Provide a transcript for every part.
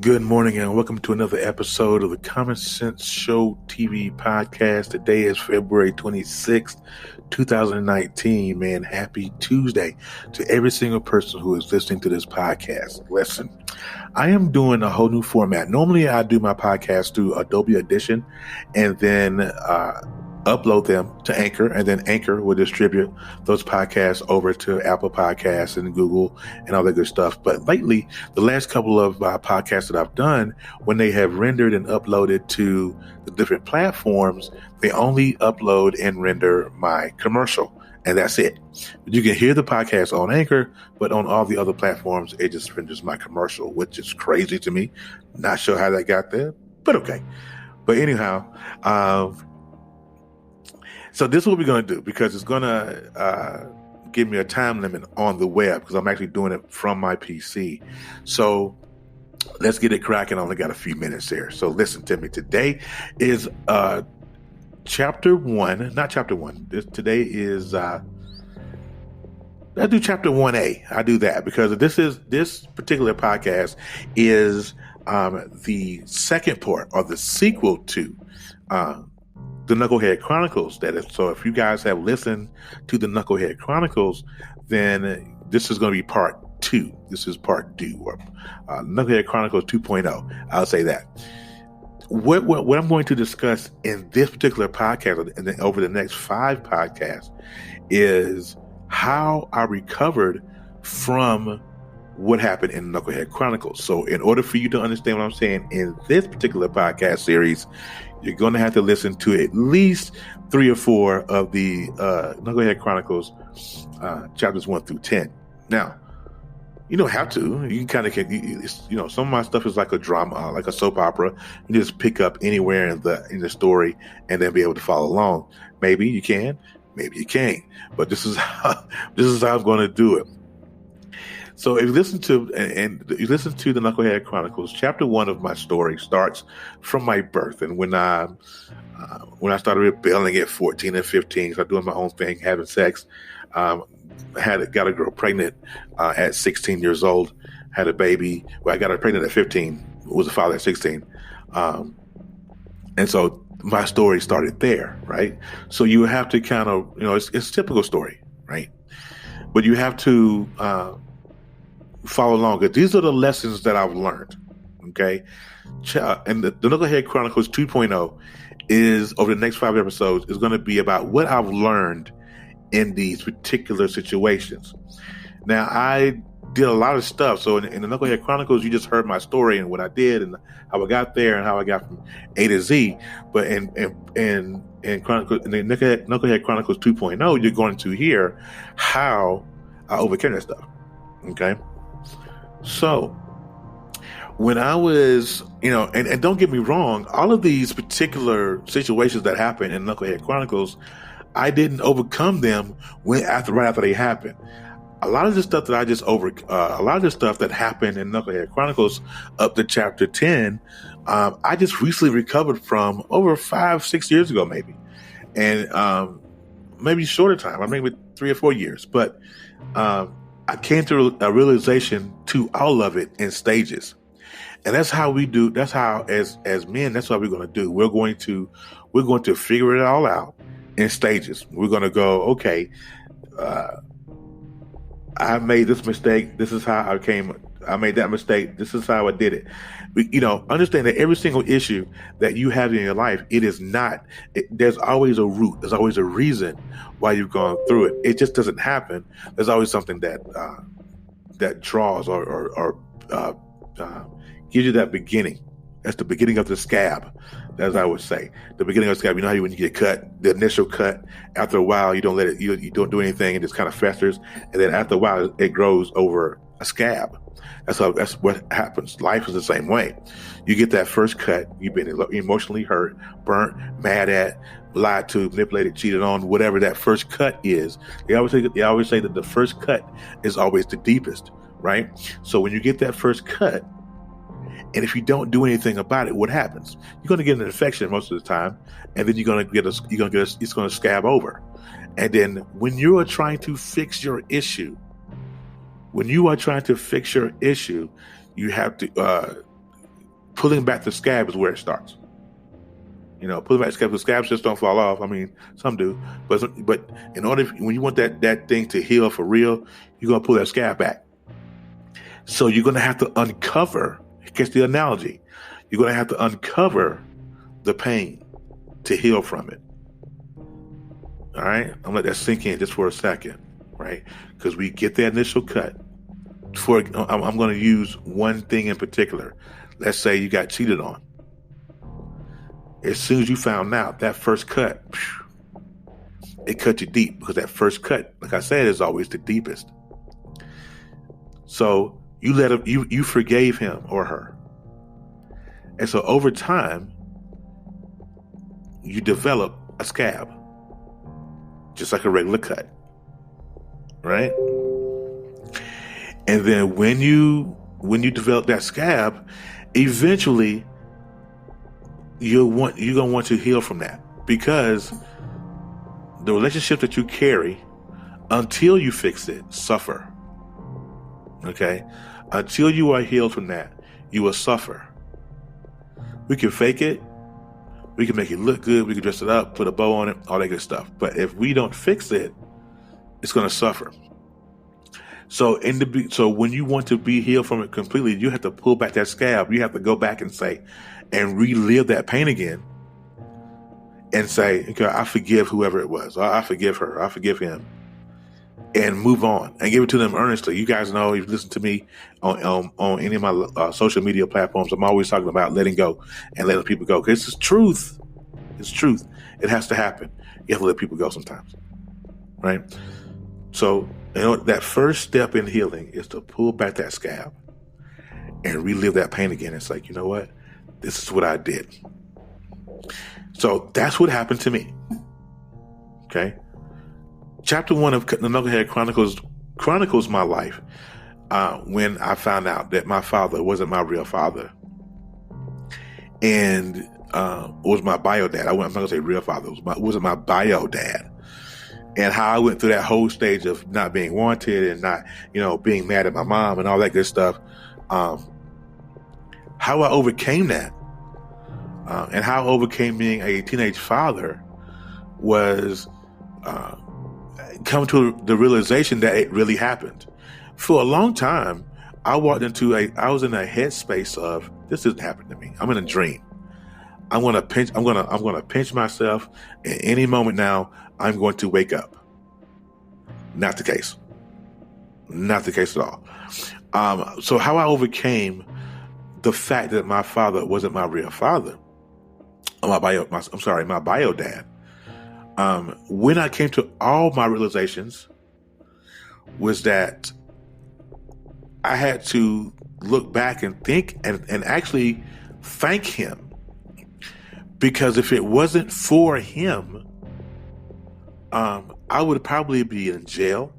Good morning and welcome to another episode of the Common Sense Show TV podcast. Today is February 26th, 2019. Man, happy Tuesday to every single person who is listening to this podcast. Listen, I am doing a whole new format. Normally I do my podcast through Adobe Audition and then upload them to Anchor, and then Anchor will distribute those podcasts over to Apple Podcasts and Google and all that good stuff. But lately, the last couple of podcasts that I've done, when they have rendered and uploaded to the different platforms, they only upload and render my commercial, and that's it. You can hear the podcast on Anchor, but on all the other platforms, it just renders my commercial, which is crazy to me. Not sure how that got there, but okay. But anyhow, so this is what we're going to do, because it's going to give me a time limit on the web, because I'm actually doing it from my PC. So let's get it cracking. I only got a few minutes here. So listen to me. Today is chapter 1, not chapter 1. Today is, I do chapter 1A. I do that because this particular podcast is the second part or the sequel to the Knucklehead Chronicles. So if you guys have listened to the Knucklehead Chronicles, then this is going to be part 2. This is part 2, or Knucklehead Chronicles 2.0. I'll say that. What I'm going to discuss in this particular podcast and then over the next 5 podcasts is how I recovered from what happened in Knucklehead Chronicles. So in order for you to understand what I'm saying in this particular podcast series, you're going to have to listen to at least 3 or 4 of the Knucklehead Chronicles chapters 1 through 10. Now, you don't have to. You can some of my stuff is like a drama, like a soap opera. You just pick up anywhere in the story and then be able to follow along. Maybe you can, maybe you can't. But this is how I'm going to do it. So if you listen to the Knucklehead Chronicles, chapter 1 of my story starts from my birth, and when I started rebelling at 14 and 15, started doing my own thing, having sex, got a girl pregnant at 16 years old, had a baby. Well, I got her pregnant at 15, was a father at 16, and so my story started there, right? So you have to kind of, it's a typical story, right? But you have to follow along, because these are the lessons that I've learned. Okay, and the Knucklehead Chronicles 2.0 is, over the next 5 episodes, is going to be about what I've learned in these particular situations. Now, I did a lot of stuff. So in the Knucklehead Chronicles, you just heard my story and what I did and how I got there and how I got from A to Z. But in the Knucklehead Chronicles 2.0, you're going to hear how I overcame that stuff. Okay. So when I was, and don't get me wrong, all of these particular situations that happened in Knucklehead Chronicles, I didn't overcome them right after they happened. A lot of the stuff that a lot of the stuff that happened in Knucklehead Chronicles up to chapter 10, I just recently recovered from over 5-6 years ago, maybe, and maybe shorter time, maybe 3 or 4 years, but I came to a realization to all of it in stages. And that's how we do. That's how, as men, that's what we're going to do. We're going to figure it all out in stages. We're going to go, okay, I made this mistake. This is how I made that mistake. This is how I did it. Understand that every single issue that you have in your life, there's always a root. There's always a reason why you've gone through it. It just doesn't happen. There's always something that draws or gives you that beginning. That's the beginning of the scab, as I would say. The beginning of the scab. You know how when you get cut, the initial cut, after a while, you don't let it, you don't do anything, and it just kind of festers. And then after a while, it grows over a scab. That's what happens. Life is the same way. You get that first cut, you've been emotionally hurt, burnt, mad at, lied to, manipulated, cheated on, whatever that first cut is. They always say that the first cut is always the deepest, right? So when you get that first cut, and if you don't do anything about it, what happens? You're going to get an infection most of the time, and then it's going to scab over. And then when you are trying to fix your issue, you have to pulling back the scab is where it starts. Pulling back the scabs just don't fall off. I mean, some do, but in order, when you want that thing to heal for real, you're gonna pull that scab back. So you're gonna have to uncover. Catch the analogy. You're gonna have to uncover the pain to heal from it. All right, I'm gonna let that sink in just for a second, right? Because we get the initial cut. I'm gonna use one thing in particular. Let's say you got cheated on. As soon as you found out, that first cut, it cut you deep, because that first cut, like I said, is always the deepest. So you forgave him or her. And so over time, you develop a scab, just like a regular cut, right? And then when you develop that scab, eventually you're gonna want to heal from that, because the relationship that you carry, until you fix it, suffer. Okay? Until you are healed from that, you will suffer. We can fake it, we can make it look good, we can dress it up, put a bow on it, all that good stuff. But if we don't fix it, it's gonna suffer. So when you want to be healed from it completely, you have to pull back that scab. You have to go back and relive that pain again and say, okay, I forgive whoever it was. I forgive her. I forgive him. And move on and give it to them earnestly. You guys know, if you listen to me on any of my social media platforms, I'm always talking about letting go and letting people go. Because it's truth. It's truth. It has to happen. You have to let people go sometimes. Right? So, that first step in healing is to pull back that scab and relive that pain again. It's like, you know what? This is what I did. So that's what happened to me. Okay. Chapter 1 of the Knucklehead chronicles my life when I found out that my father wasn't my real father, and was my bio dad. I'm not gonna say real father. It wasn't my bio dad. And how I went through that whole stage of not being wanted and not, being mad at my mom and all that good stuff. How I overcame that, and how I overcame being a teenage father was come to the realization that it really happened. For a long time, I was in a headspace of, this isn't happening to me. I'm in a dream. I'm gonna pinch myself at any moment now. I'm going to wake up. Not the case. Not the case at all. So how I overcame the fact that my father wasn't my real father, my bio dad. When I came to all my realizations was that I had to look back and think and actually thank him, because if it wasn't for him, I would probably be in jail,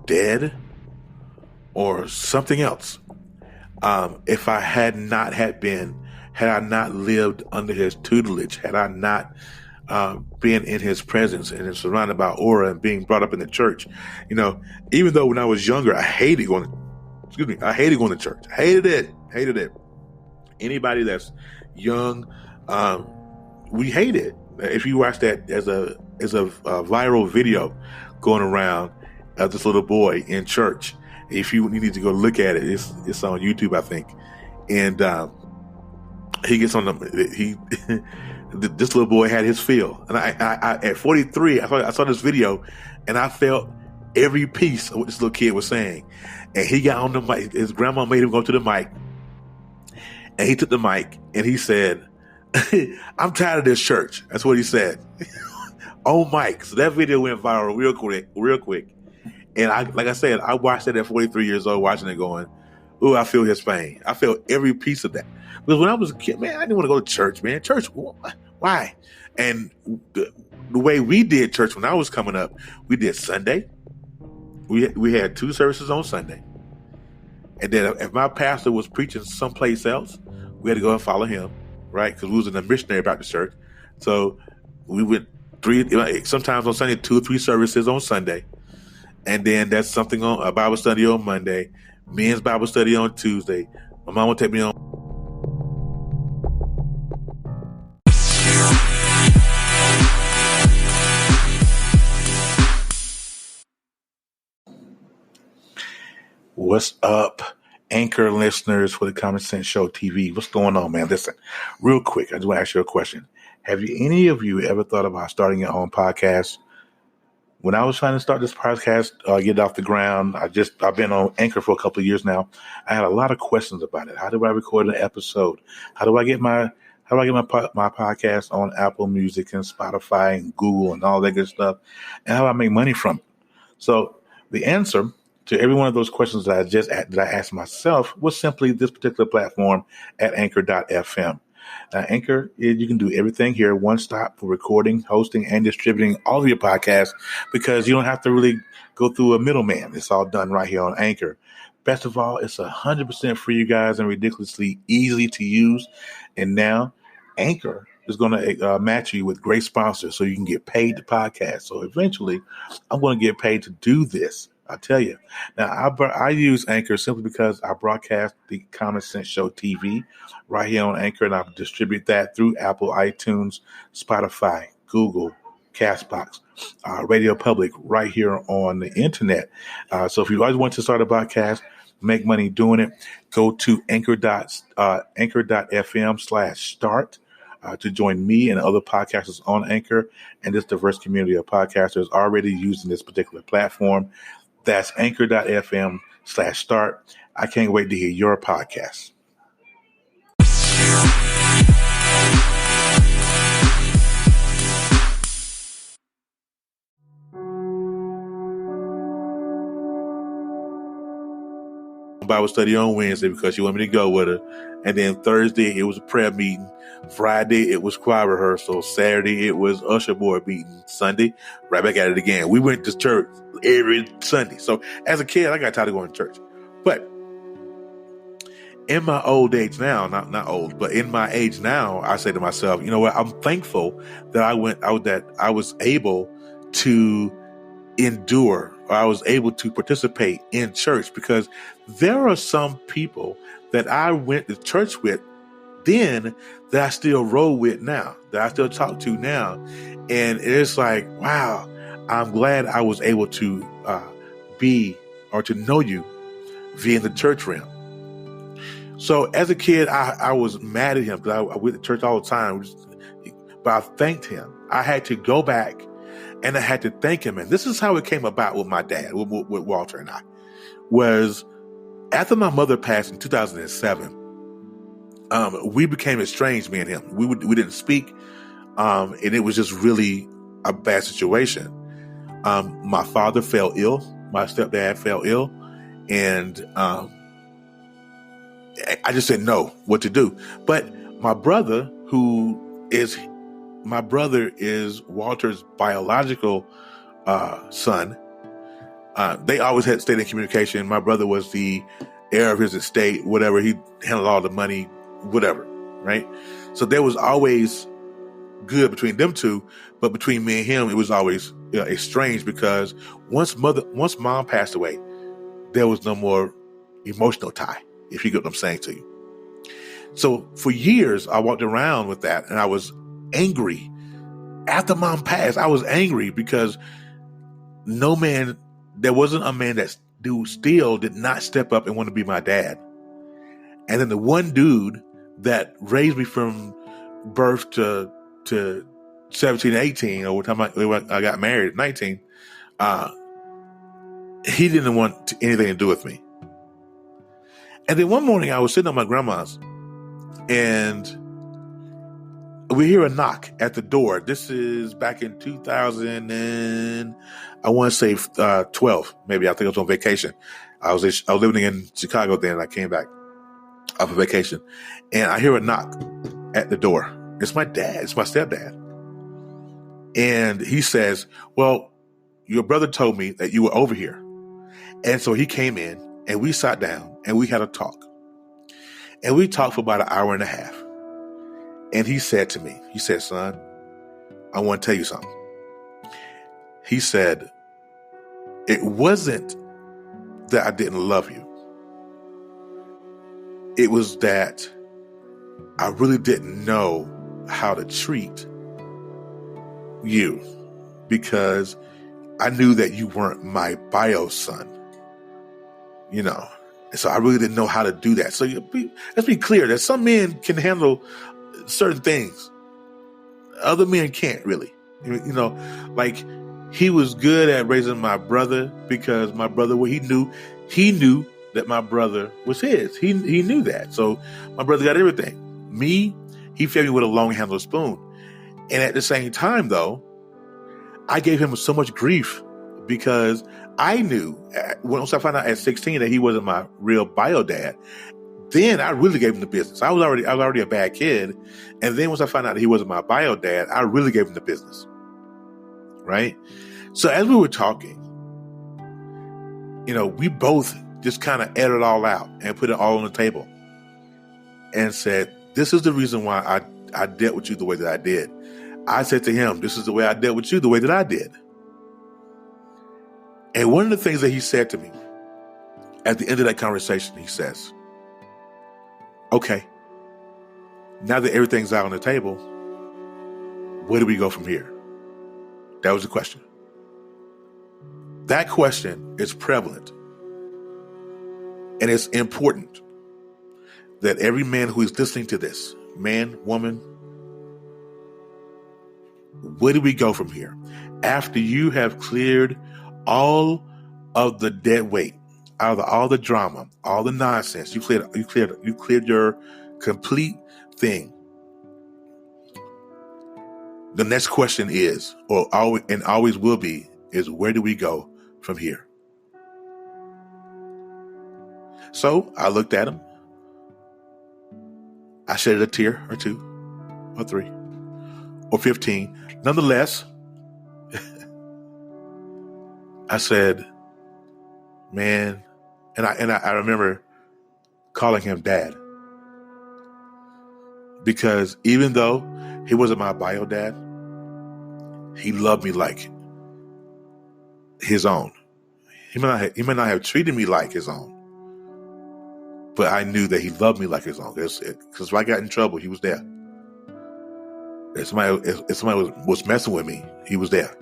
dead, or something else. If I had I not lived under his tutelage, had I not been in his presence and surrounded by aura and being brought up in the church. Even though when I was younger, I hated going to church. Hated it. Anybody that's young, we hate it. If you watch that as a viral video going around of this little boy in church, if you need to go look at it, it's on YouTube, I think. And he gets on this little boy had his feel, and I at 43, I saw this video, and I felt every piece of what this little kid was saying. And he got on the mic. His grandma made him go to the mic, and he took the mic and he said, "I'm tired of this church." That's what he said. On mic. So that video went viral real quick. And like I said, I watched it at 43 years old, watching it, going, "Ooh, I feel his pain. I felt every piece of that." Because when I was a kid, man, I didn't want to go to church, man. Church, why? And the way we did church when I was coming up, we did Sunday. We had 2 services on Sunday. And then if my pastor was preaching someplace else, we had to go and follow him, right? Because we was in a missionary Baptist church. So we went sometimes on Sunday, 2 or 3 services on Sunday. And then that's something on a Bible study on Monday, men's Bible study on Tuesday. My mom would take me on What's up, Anchor listeners for the Common Sense Show TV? What's going on, man? Listen, real quick, I just want to ask you a question. Have any of you ever thought about starting your own podcast? When I was trying to start this podcast, get it off the ground, I've been on Anchor for a couple of years now. I had a lot of questions about it. How do I record an episode? How do I get my podcast on Apple Music and Spotify and Google and all that good stuff? And how do I make money from it? So the answer to every one of those questions that I asked myself was simply this particular platform at anchor.fm. Anchor, you can do everything here, one stop for recording, hosting, and distributing all of your podcasts because you don't have to really go through a middleman. It's all done right here on Anchor. Best of all, it's 100% free, you guys, and ridiculously easy to use. And now Anchor is going to match you with great sponsors so you can get paid to podcast. So eventually, I'm going to get paid to do this. I tell you. Now, I use Anchor simply because I broadcast the Common Sense Show TV right here on Anchor, and I distribute that through Apple, iTunes, Spotify, Google, Castbox, Radio Public, right here on the internet. So if you guys want to start a podcast, make money doing it, go to anchor.fm/start. To join me and other podcasters on Anchor and this diverse community of podcasters already using this particular platform. That's anchor.fm/start. I can't wait to hear your podcast. Bible study on Wednesday because she wanted me to go with her. And then Thursday, it was a prayer meeting. Friday, it was choir rehearsal. Saturday, it was usher board meeting. Sunday, right back at it again. We went to church every Sunday. So as a kid, I got tired of going to church. But in my old age now, not old, but in my age now, I say to myself, you know what? I'm thankful that I was able to endure, or I was able to participate in church, because there are some people that I went to church with then that I still roll with now, that I still talk to now. And it's like, wow, I'm glad I was able to be or to know you via the church realm. So as a kid, I was mad at him because I went to church all the time, but I thanked him. I had to go back and I had to thank him. And this is how it came about with my dad, with Walter and I, was after my mother passed in 2007, we became estranged, me and him. We didn't speak, and it was just really a bad situation. My father fell ill. My stepdad fell ill. And I just didn't know what to do. But my brother is Walter's biological son. They always had stayed in communication. My brother was the heir of his estate, whatever. He handled all the money, whatever, right? So there was always good between them two, but between me and him, it was always estranged because once mom passed away, there was no more emotional tie, if you get what I'm saying to you. So for years, I walked around with that, and I was angry. After mom passed, I was angry because there wasn't a man that still did not step up and want to be my dad. And then the one dude that raised me from birth to 17, 18, or time I got married at 19, he didn't want anything to do with me. And then one morning I was sitting on my grandma's, and we hear a knock at the door. This is back in 2000 and I want to say 12, maybe. I think I was on vacation. I was living in Chicago then. I came back off of vacation, and I hear a knock at the door. It's my dad. It's my stepdad. And he says, well, your brother told me that you were over here. And so he came in, and we sat down, and we had a talk. And we talked for about an hour and a half. And he said to me, son, I want to tell you something. He said, it wasn't that I didn't love you. It was that I really didn't know how to treat you because I knew that you weren't my bio son. you know. And so I really didn't know how to do that. So let's be clear that some men can handle certain things. Other men can't really, you know, like he was good at raising my brother because my brother, he knew that my brother was his. He knew that. So my brother got everything. Me, he fed me with a long handled spoon. And at the same time, though, I gave him so much grief because I knew once I found out at 16 that he wasn't my real bio dad. Then I really gave him the business. I was already a bad kid. And then once I found out that he wasn't my bio dad, I really gave him the business. Right? So as we were talking, you know, we both just kind of aired it all out and put it all on the table and said, this is the reason why I dealt with you the way that I did. I said to him, this is the way I dealt with you the way that I did. And one of the things that he said to me at the end of that conversation, he says, okay, now that everything's out on the table, where do we go from here? That was the question. That question is prevalent. And it's important that every man who is listening to this, man, woman, where do we go from here? After you have cleared all of the dead weight, out of all the drama, all the nonsense, you cleared your complete thing. The next question is, always will be, is where do we go from here? So I looked at him. I shedded a tear or two or three or 15. Nonetheless, I said, man, and I remember calling him dad, because even though he wasn't my bio dad, he loved me like his own. He may not have treated me like his own, but I knew that he loved me like his own. Because if I got in trouble, he was there. If somebody was messing with me, he was there.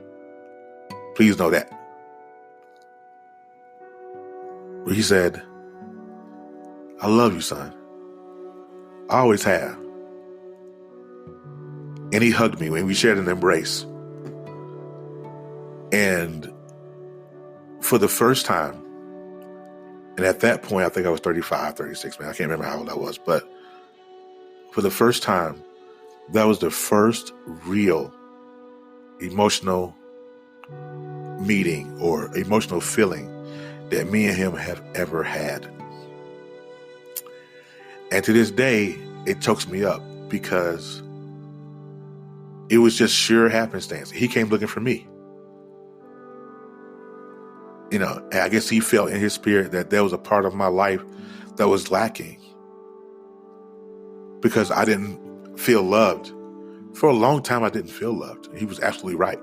Please know that. But he said, I love you, son. I always have. And he hugged me when we shared an embrace. And for the first time, and at that point, I think I was 35, 36, man. I can't remember how old I was. But for the first time, that was the first real emotional meeting or emotional feeling that me and him have ever had. And to this day, it chokes me up because it was just sheer happenstance. He came looking for me. You know, and I guess he felt in his spirit that there was a part of my life that was lacking because I didn't feel loved. For a long time, I didn't feel loved. He was absolutely right.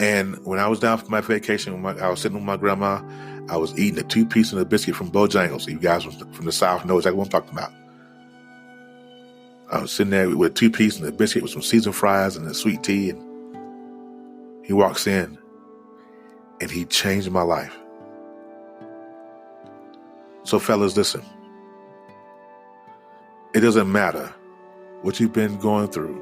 And when I was down for my vacation, I was sitting with my grandma. I was eating a 2-piece and a biscuit from Bojangles. You guys from the South know exactly what I'm talking about. I was sitting there with a 2-piece and a biscuit with some seasoned fries and a sweet tea. And he walks in and he changed my life. So fellas, listen. It doesn't matter what you've been going through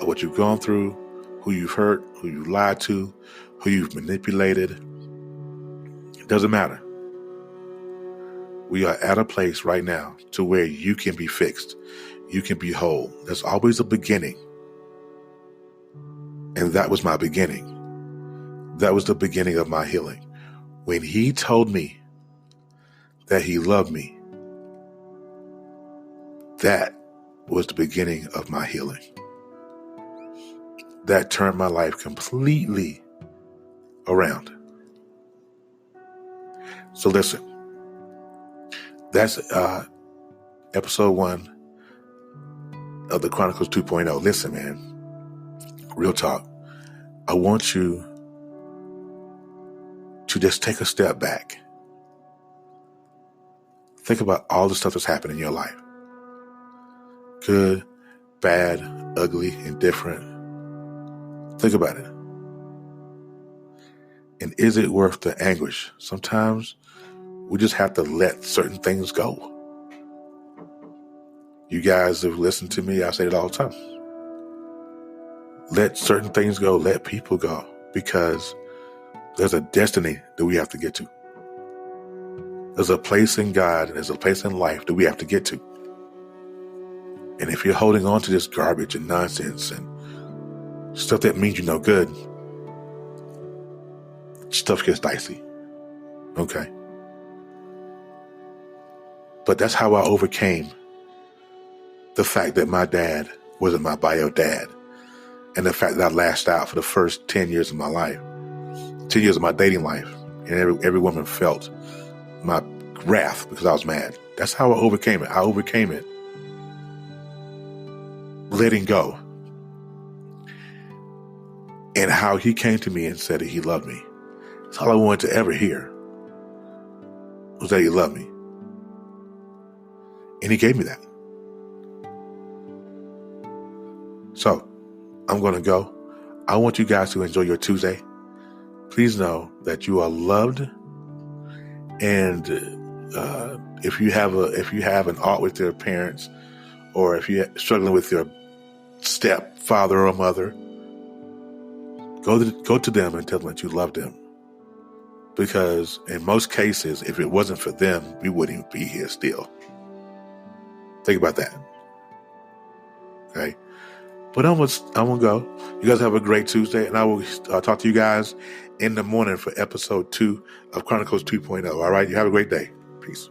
or what you've gone through, who you've hurt, who you've lied to, who you've manipulated. It doesn't matter. We are at a place right now to where you can be fixed. You can be whole. There's always a beginning. And that was my beginning. That was the beginning of my healing. When he told me that he loved me, that was the beginning of my healing. That turned my life completely around. So listen, that's episode 1 of the Chronicles 2.0. Listen, man, real talk. I want you to just take a step back. Think about all the stuff that's happened in your life. Good, bad, ugly, indifferent. Think about it. And is it worth the anguish? Sometimes we just have to let certain things go. You guys have listened to me. I say it all the time. Let certain things go. Let people go. Because there's a destiny that we have to get to. There's a place in God and there's a place in life that we have to get to. And if you're holding on to this garbage and nonsense and stuff that means you no good, stuff gets dicey. Okay. But that's how I overcame the fact that my dad wasn't my bio dad. And the fact that I lashed out for the first 10 years of my life, 10 years of my dating life. And every woman felt my wrath because I was mad. That's how I overcame it. I overcame it letting go. And how he came to me and said that he loved me. That's all I wanted to ever hear, was that he loved me. And he gave me that. So I'm going to go. I want you guys to enjoy your Tuesday. Please know that you are loved. And if you have an art with your parents, or if you're struggling with your stepfather or mother, go to them and tell them that you love them. Because in most cases, if it wasn't for them, we wouldn't even be here still. Think about that. Okay. But I'm gonna go. You guys have a great Tuesday, and I will talk to you guys in the morning for episode 2 of Chronicles 2.0. All right. You have a great day. Peace.